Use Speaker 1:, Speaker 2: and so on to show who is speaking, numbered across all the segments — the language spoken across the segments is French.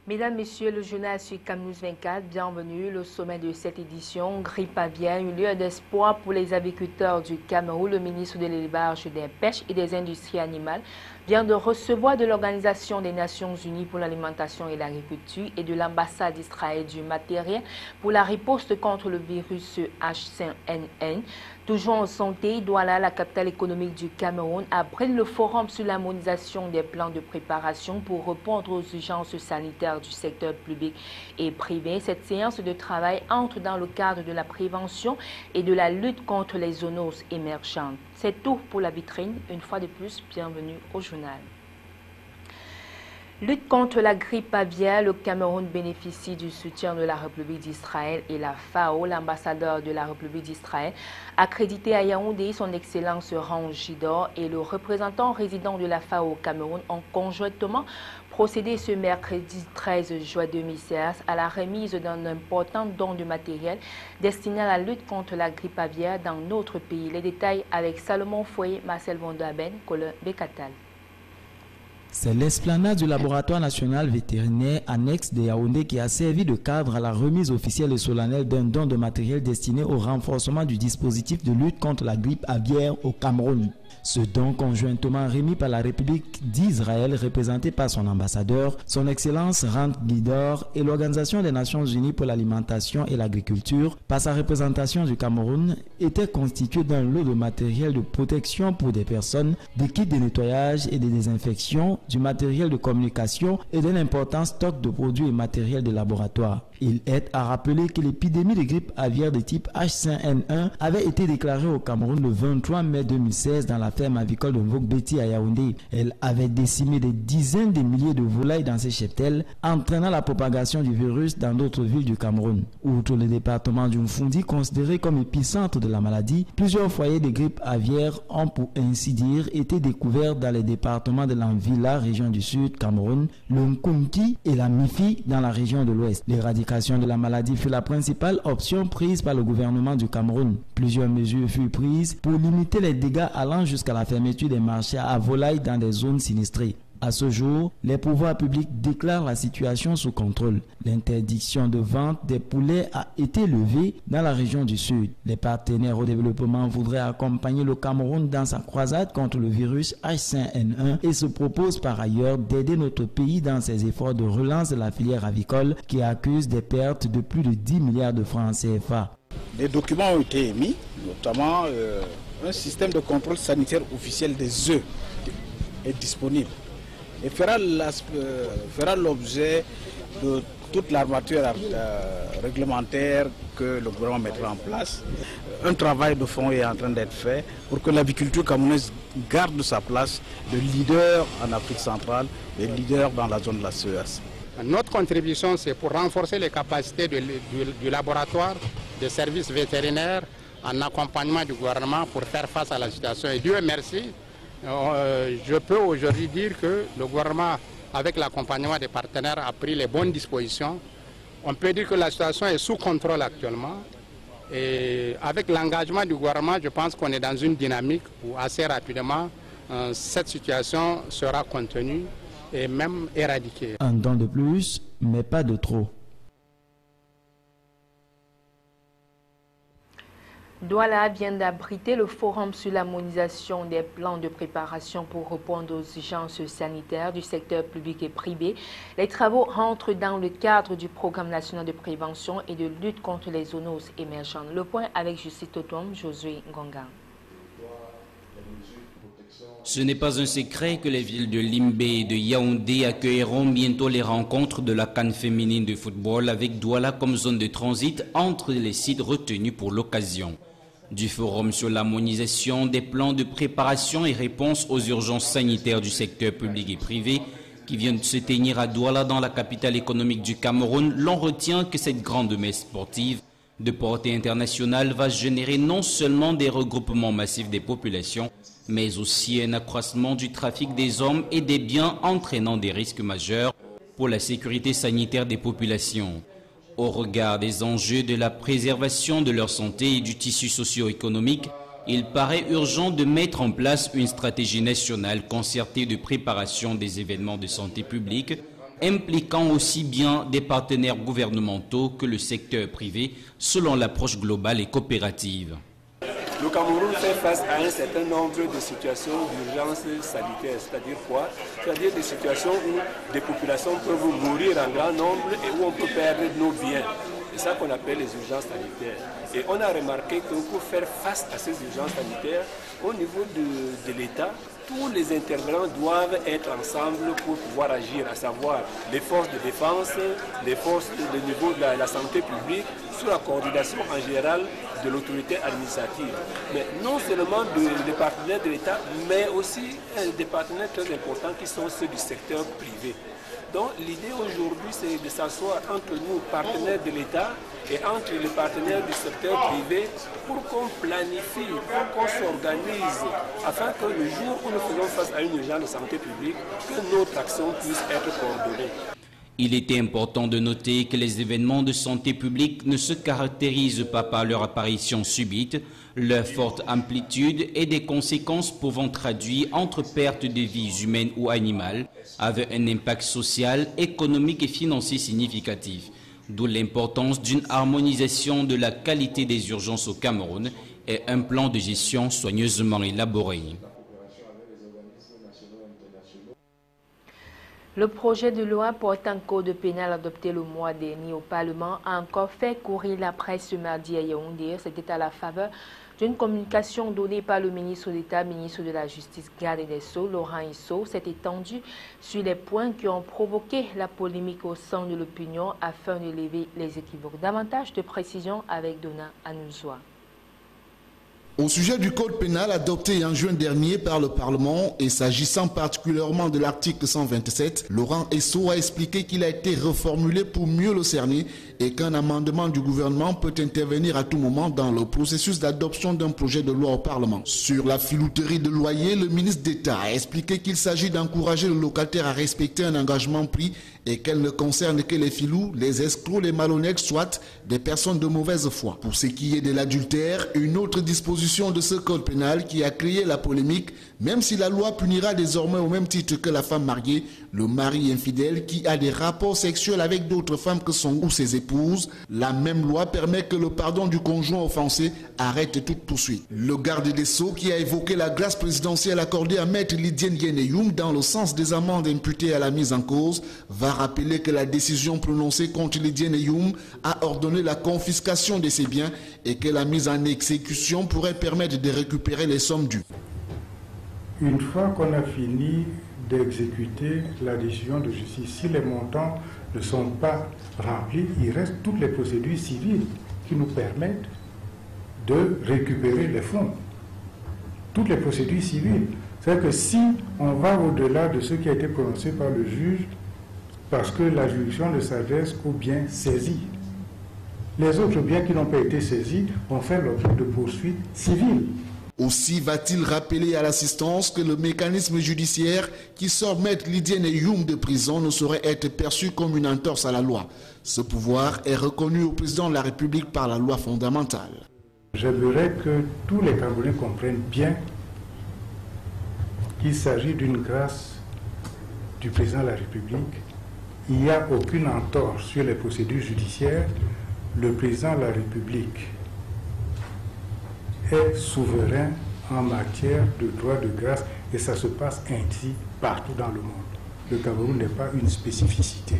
Speaker 1: Mesdames, Messieurs, le journal sur CamNews 24, bienvenue. Le sommet de cette édition, grippe aviaire, une lueur d'espoir pour les agriculteurs du Cameroun. Le ministre de l'Élevage, des Pêches et des Industries animales vient de recevoir de l'Organisation des Nations Unies pour l'alimentation et l'agriculture et de l'ambassade d'Israël du matériel pour la riposte contre le virus H5N1. Toujours en santé, Douala, la capitale économique du Cameroun, abrite le forum sur l'harmonisation des plans de préparation pour répondre aux urgences sanitaires du secteur public et privé. Cette séance de travail entre dans le cadre de la prévention et de la lutte contre les zoonoses émergentes. C'est tout pour la vitrine. Une fois de plus, bienvenue au journal. Lutte contre la grippe aviaire, le Cameroun bénéficie du soutien de la République d'Israël et la FAO. L'ambassadeur de la République d'Israël, accrédité à Yaoundé, son Excellence Rangidor, et le représentant résident de la FAO au Cameroun ont conjointement procédé ce mercredi 13 juin 2016 à la remise d'un important don de matériel destiné à la lutte contre la grippe aviaire dans notre pays. Les détails avec Salomon Foyer, Marcel Vondaben, Colin Bekatal.
Speaker 2: C'est l'esplanade du laboratoire national vétérinaire annexe de Yaoundé qui a servi de cadre à la remise officielle et solennelle d'un don de matériel destiné au renforcement du dispositif de lutte contre la grippe aviaire au Cameroun. Ce don conjointement remis par la République d'Israël, représenté par son ambassadeur, son Excellence Rangidor, et l'Organisation des Nations Unies pour l'alimentation et l'agriculture, par sa représentation du Cameroun, était constitué d'un lot de matériel de protection pour des personnes, des kits de nettoyage et de désinfection, du matériel de communication et d'un important stock de produits et matériel de laboratoire. Il est à rappeler que l'épidémie de grippe aviaire de type H5N1 avait été déclarée au Cameroun le 23 mai 2016 dans la ferme avicole de Mvogbeti à Yaoundé. Elle avait décimé des dizaines de milliers de volailles dans ses cheptels, entraînant la propagation du virus dans d'autres villes du Cameroun. Outre le département du Mfundi, considéré comme épicentre de la maladie, plusieurs foyers de grippe aviaire ont pour ainsi dire été découverts dans les départements de l'Anvila, région du Sud, Cameroun, le Nkunki et la Mifi dans la région de l'Ouest. L'éradication de la maladie fut la principale option prise par le gouvernement du Cameroun. Plusieurs mesures furent prises pour limiter les dégâts allant jusqu'à la fermeture des marchés à volailles dans des zones sinistrées. À ce jour, les pouvoirs publics déclarent la situation sous contrôle. L'interdiction de vente des poulets a été levée dans la région du Sud. Les partenaires au développement voudraient accompagner le Cameroun dans sa croisade contre le virus H5N1 et se proposent par ailleurs d'aider notre pays dans ses efforts de relance de la filière avicole qui accuse des pertes de plus de 10 milliards de francs CFA.
Speaker 3: Des documents ont été émis, notamment un système de contrôle sanitaire officiel des œufs est disponible et fera l'objet de toute l'armature réglementaire que le gouvernement mettra en place. Un travail de fond est en train d'être fait pour que l'aviculture camerounaise garde sa place de leader en Afrique centrale et leader dans la zone de la CES.
Speaker 4: Notre contribution, c'est pour renforcer les capacités du laboratoire, des services vétérinaires, en accompagnement du gouvernement pour faire face à la situation. Et Dieu merci, je peux aujourd'hui dire que le gouvernement, avec l'accompagnement des partenaires, a pris les bonnes dispositions. On peut dire que la situation est sous contrôle actuellement. Et avec l'engagement du gouvernement, je pense qu'on est dans une dynamique où assez rapidement, cette situation sera contenue et même éradiquée.
Speaker 2: Un don de plus, mais pas de trop.
Speaker 1: Douala vient d'abriter le forum sur l'harmonisation des plans de préparation pour répondre aux urgences sanitaires du secteur public et privé. Les travaux rentrent dans le cadre du programme national de prévention et de lutte contre les zoonoses émergentes. Le point avec Justice Totom, Josué Ngonga.
Speaker 5: Ce n'est pas un secret que les villes de Limbé et de Yaoundé accueilleront bientôt les rencontres de la CAN féminine de football avec Douala comme zone de transit entre les sites retenus pour l'occasion. Du forum sur l'harmonisation des plans de préparation et réponse aux urgences sanitaires du secteur public et privé qui vient de se tenir à Douala dans la capitale économique du Cameroun, l'on retient que cette grande messe sportive de portée internationale va générer non seulement des regroupements massifs des populations, mais aussi un accroissement du trafic des hommes et des biens entraînant des risques majeurs pour la sécurité sanitaire des populations. Au regard des enjeux de la préservation de leur santé et du tissu socio-économique, il paraît urgent de mettre en place une stratégie nationale concertée de préparation des événements de santé publique, impliquant aussi bien des partenaires gouvernementaux que le secteur privé, selon l'approche globale et coopérative.
Speaker 6: Le Cameroun fait face à un certain nombre de situations d'urgence sanitaire, c'est-à-dire quoi? C'est-à-dire des situations où des populations peuvent mourir en grand nombre et où on peut perdre nos biens. C'est ça qu'on appelle les urgences sanitaires. Et on a remarqué que pour faire face à ces urgences sanitaires, au niveau de l'État, tous les intervenants doivent être ensemble pour pouvoir agir, à savoir les forces de défense, les forces au niveau de la santé publique, sous la coordination en général de l'autorité administrative. Mais non seulement des partenaires de l'État, mais aussi des partenaires très importants qui sont ceux du secteur privé. Donc l'idée aujourd'hui, c'est de s'asseoir entre nous, partenaires de l'État, et entre les partenaires du secteur privé pour qu'on planifie, pour qu'on s'organise, afin que le jour où nous faisons face à une urgence de santé publique, que notre action puisse être coordonnée.
Speaker 5: Il était important de noter que les événements de santé publique ne se caractérisent pas par leur apparition subite, leur forte amplitude et des conséquences pouvant traduire entre pertes de vies humaines ou animales, avec un impact social, économique et financier significatif. D'où l'importance d'une harmonisation de la qualité des urgences au Cameroun et un plan de gestion soigneusement élaboré.
Speaker 1: Le projet de loi portant code pénal adopté le mois dernier au Parlement a encore fait courir la presse ce mardi à Yaoundé. C'était à la faveur d'une communication donnée par le ministre d'État, ministre de la Justice, garde des Sceaux, Laurent Isso, s'est étendu sur les points qui ont provoqué la polémique au sein de l'opinion afin de lever les équivoques. Davantage de précisions avec Donna Anouzoua.
Speaker 7: Au sujet du code pénal adopté en juin dernier par le Parlement et s'agissant particulièrement de l'article 127, Laurent Isso a expliqué qu'il a été reformulé pour mieux le cerner et qu'un amendement du gouvernement peut intervenir à tout moment dans le processus d'adoption d'un projet de loi au Parlement. Sur la filouterie de loyer, le ministre d'État a expliqué qu'il s'agit d'encourager le locataire à respecter un engagement pris et qu'elle ne concerne que les filous, les escrocs, les malhonnêtes, soit des personnes de mauvaise foi. Pour ce qui est de l'adultère, une autre disposition de ce code pénal qui a créé la polémique, même si la loi punira désormais au même titre que la femme mariée, le mari infidèle qui a des rapports sexuels avec d'autres femmes que son ou ses épouses, la même loi permet que le pardon du conjoint offensé arrête toute poursuite. Le garde des Sceaux qui a évoqué la grâce présidentielle accordée à Maître Lydienne Guénéyoum dans le sens des amendes imputées à la mise en cause, va rappeler que la décision prononcée contre Lydienne Youm a ordonné la confiscation de ses biens et que la mise en exécution pourrait permettre de récupérer les sommes dues.
Speaker 8: Une fois qu'on a fini d'exécuter la décision de justice, si les montants ne sont pas remplis, il reste toutes les procédures civiles qui nous permettent de récupérer les fonds. Toutes les procédures civiles. C'est-à-dire que si on va au-delà de ce qui a été prononcé par le juge, parce que la juridiction ne s'adresse qu'aux biens saisis. Les autres biens qui n'ont pas été saisis vont faire l'objet de poursuites civiles.
Speaker 7: Aussi va-t-il rappeler à l'assistance que le mécanisme judiciaire qui sort Maître Lydienne Youm de prison ne saurait être perçu comme une entorse à la loi. Ce pouvoir est reconnu au président de la République par la loi fondamentale.
Speaker 8: J'aimerais que tous les Camerounais comprennent bien qu'il s'agit d'une grâce du président de la République. Il n'y a aucune entorse sur les procédures judiciaires. Le président de la République est souverain en matière de droit de grâce et ça se passe ainsi partout dans le monde. Le Cameroun n'est pas une spécificité.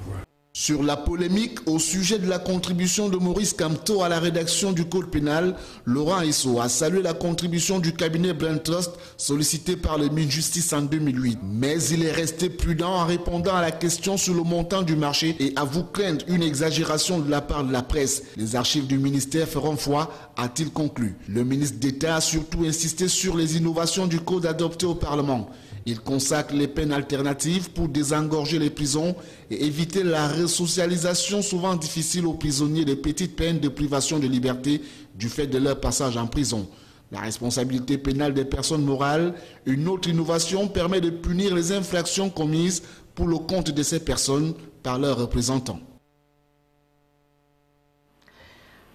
Speaker 8: Voilà.
Speaker 7: Sur la polémique au sujet de la contribution de Maurice Kamto à la rédaction du code pénal, Laurent Isso a salué la contribution du cabinet Brain Trust sollicité par le ministre de la Justice en 2008. Mais il est resté prudent en répondant à la question sur le montant du marché et avoue craindre une exagération de la part de la presse. Les archives du ministère feront foi, a-t-il conclu. Le ministre d'État a surtout insisté sur les innovations du code adopté au Parlement. Il consacre les peines alternatives pour désengorger les prisons et éviter la resocialisation souvent difficile aux prisonniers des petites peines de privation de liberté du fait de leur passage en prison. La responsabilité pénale des personnes morales, une autre innovation, permet de punir les infractions commises pour le compte de ces personnes par leurs représentants.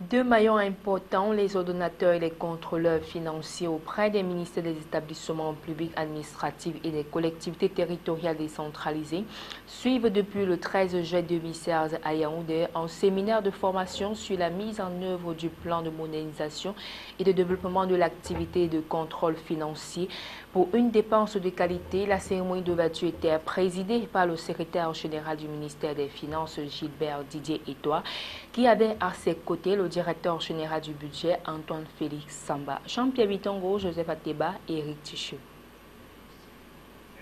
Speaker 1: Deux maillons importants, les ordonnateurs et les contrôleurs financiers auprès des ministères des établissements publics administratifs et des collectivités territoriales décentralisées, suivent depuis le 13 juillet 2016 à Yaoundé un séminaire de formation sur la mise en œuvre du plan de modernisation et de développement de l'activité de contrôle financier pour une dépense de qualité. La cérémonie d'ouverture était présidée par le secrétaire général du ministère des Finances, Gilbert Didier Etoile, qui avait à ses côtés le directeur général du budget, Antoine Félix Samba, Jean-Pierre Bitongo, Joseph Ateba et Eric Tichou.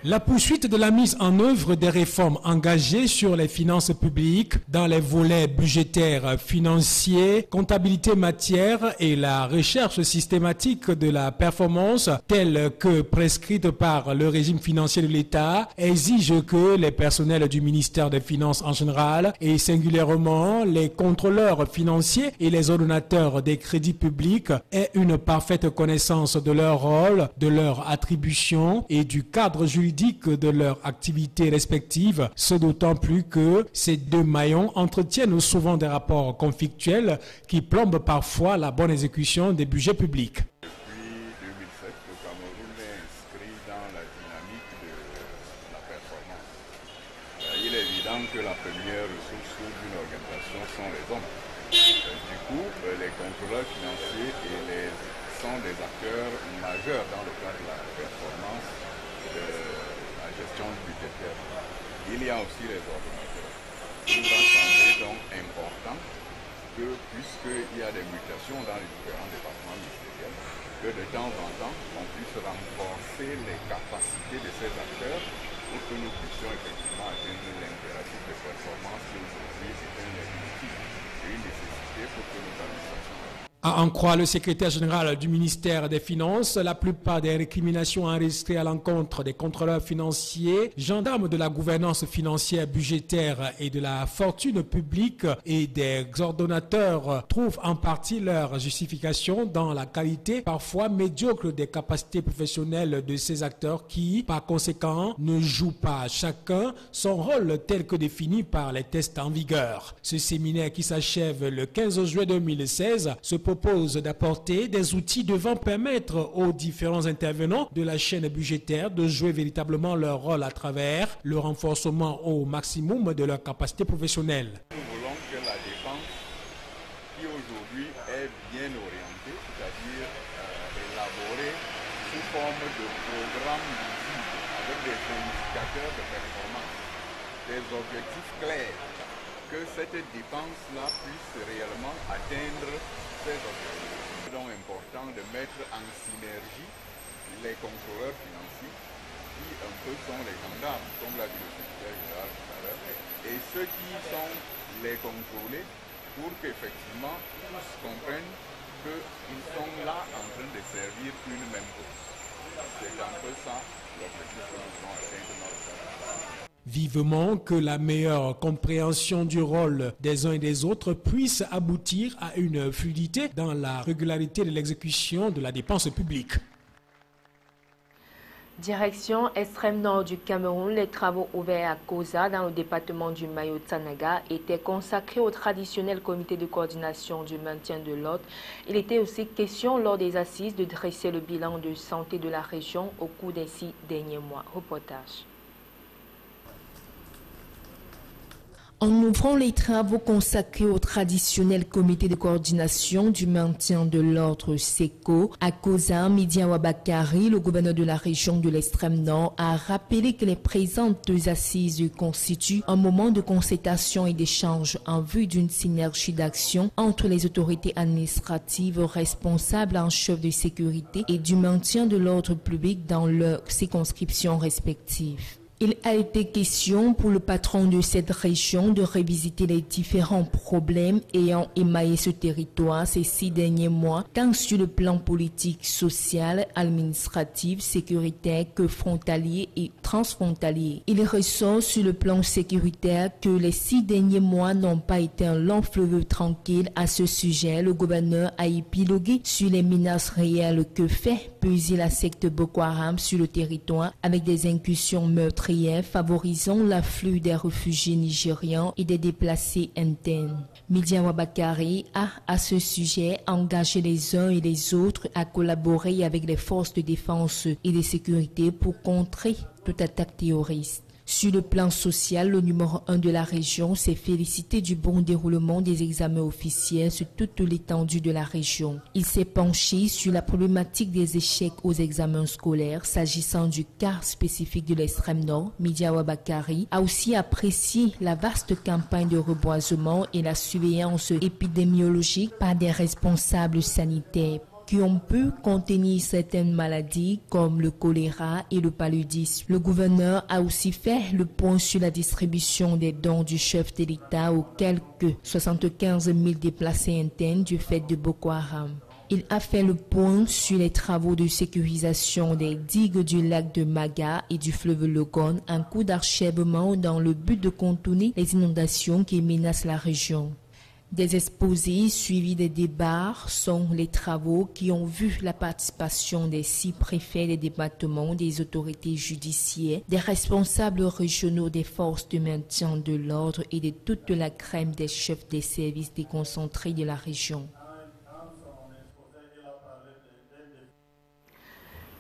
Speaker 9: La poursuite de la mise en œuvre des réformes engagées sur les finances publiques dans les volets budgétaires, financiers, comptabilité matière et la recherche systématique de la performance telle que prescrite par le régime financier de l'État exige que les personnels du ministère des Finances en général et singulièrement les contrôleurs financiers et les ordonnateurs des crédits publics aient une parfaite connaissance de leur rôle, de leurs attributions et du cadre juridique de leurs activités respectives, ce d'autant plus que ces deux maillons entretiennent souvent des rapports conflictuels qui plombent parfois la bonne exécution des budgets publics.
Speaker 10: Depuis 2007, le Cameroun est inscrit dans la dynamique de la performance. Il est évident que la première ressource d'une organisation sont les hommes. Du coup, les contrôleurs financiers sont des acteurs majeurs dans le cadre de la performance de la gestion budgétaire. Il y a aussi les ordonnateurs. Il va sembler donc important que, puisqu'il y a des mutations dans les différents départements ministériels, que de temps en temps, on puisse renforcer les capacités de ces acteurs pour que nous puissions effectivement atteindre l'impératif de performance qui aujourd'hui est un objectif et une nécessité pour que nos administrations.
Speaker 9: À en croire le secrétaire général du ministère des Finances, la plupart des récriminations enregistrées à l'encontre des contrôleurs financiers, gendarmes de la gouvernance financière, budgétaire et de la fortune publique et des ordonnateurs trouvent en partie leur justification dans la qualité parfois médiocre des capacités professionnelles de ces acteurs qui, par conséquent, ne jouent pas chacun son rôle tel que défini par les tests en vigueur. Ce séminaire qui s'achève le 15 juillet 2016 se propose d'apporter des outils devant permettre aux différents intervenants de la chaîne budgétaire de jouer véritablement leur rôle à travers le renforcement au maximum de leur capacité professionnelle.
Speaker 10: Nous voulons que la dépense, qui aujourd'hui est bien orientée, c'est-à-dire élaborée sous forme de programmes visibles avec des indicateurs de performance, des objectifs clairs, que cette dépense-là puisse réellement atteindre ces objectifs. C'est donc important de mettre en synergie les contrôleurs financiers qui un peu sont les gendarmes, comme l'a dit le secrétaire général tout à l'heure, et ceux qui sont les contrôlés pour qu'effectivement tous comprennent qu'ils sont là en train de servir une même cause. C'est un peu ça l'objectif que nous voulons atteindre dans le cadre.
Speaker 9: Vivement que la meilleure compréhension du rôle des uns et des autres puisse aboutir à une fluidité dans la régularité de l'exécution de la dépense publique.
Speaker 1: Direction extrême nord du Cameroun, les travaux ouverts à Koza dans le département du Mayo-Tsanaga étaient consacrés au traditionnel comité de coordination du maintien de l'ordre. Il était aussi question lors des assises de dresser le bilan de santé de la région au cours des 6 derniers mois. Reportage.
Speaker 11: En ouvrant les travaux consacrés au traditionnel comité de coordination du maintien de l'ordre SECO, à Koza, Midia Wabakari, le gouverneur de la région de l'extrême nord, a rappelé que les présentes assises constituent un moment de concertation et d'échange en vue d'une synergie d'action entre les autorités administratives responsables en chef de sécurité et du maintien de l'ordre public dans leurs circonscriptions respectives. Il a été question pour le patron de cette région de revisiter les différents problèmes ayant émaillé ce territoire ces 6 derniers mois, tant sur le plan politique, social, administratif, sécuritaire que frontalier et transfrontalier. Il ressort sur le plan sécuritaire que les 6 derniers mois n'ont pas été un long fleuve tranquille. À ce sujet, le gouverneur a épilogué sur les menaces réelles que fait peser la secte Boko Haram sur le territoire avec des incursions meurtrières prières favorisant l'afflux des réfugiés nigérians et des déplacés internes. Midian Wabakari a, à ce sujet, engagé les uns et les autres à collaborer avec les forces de défense et de sécurité pour contrer toute attaque terroriste. Sur le plan social, le numéro 1 de la région s'est félicité du bon déroulement des examens officiels sur toute l'étendue de la région. Il s'est penché sur la problématique des échecs aux examens scolaires. S'agissant du cas spécifique de l'extrême nord, Midian Wabakari a aussi apprécié la vaste campagne de reboisement et la surveillance épidémiologique par des responsables sanitaires qui ont pu contenir certaines maladies comme le choléra et le paludisme. Le gouverneur a aussi fait le point sur la distribution des dons du chef de l'État aux quelques 75 000 déplacés internes du fait de Boko Haram. Il a fait le point sur les travaux de sécurisation des digues du lac de Maga et du fleuve Logone en cours d'achèvement dans le but de contourner les inondations qui menacent la région. Des exposés suivis des débats sont les travaux qui ont vu la participation des 6 préfets des départements, des autorités judiciaires, des responsables régionaux des forces de maintien de l'ordre et de toute la crème des chefs des services déconcentrés de la région.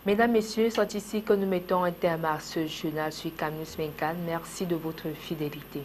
Speaker 1: Mesdames, Messieurs, c'est ici que nous mettons un terme à ce journal sur Canus 24. Merci de votre fidélité.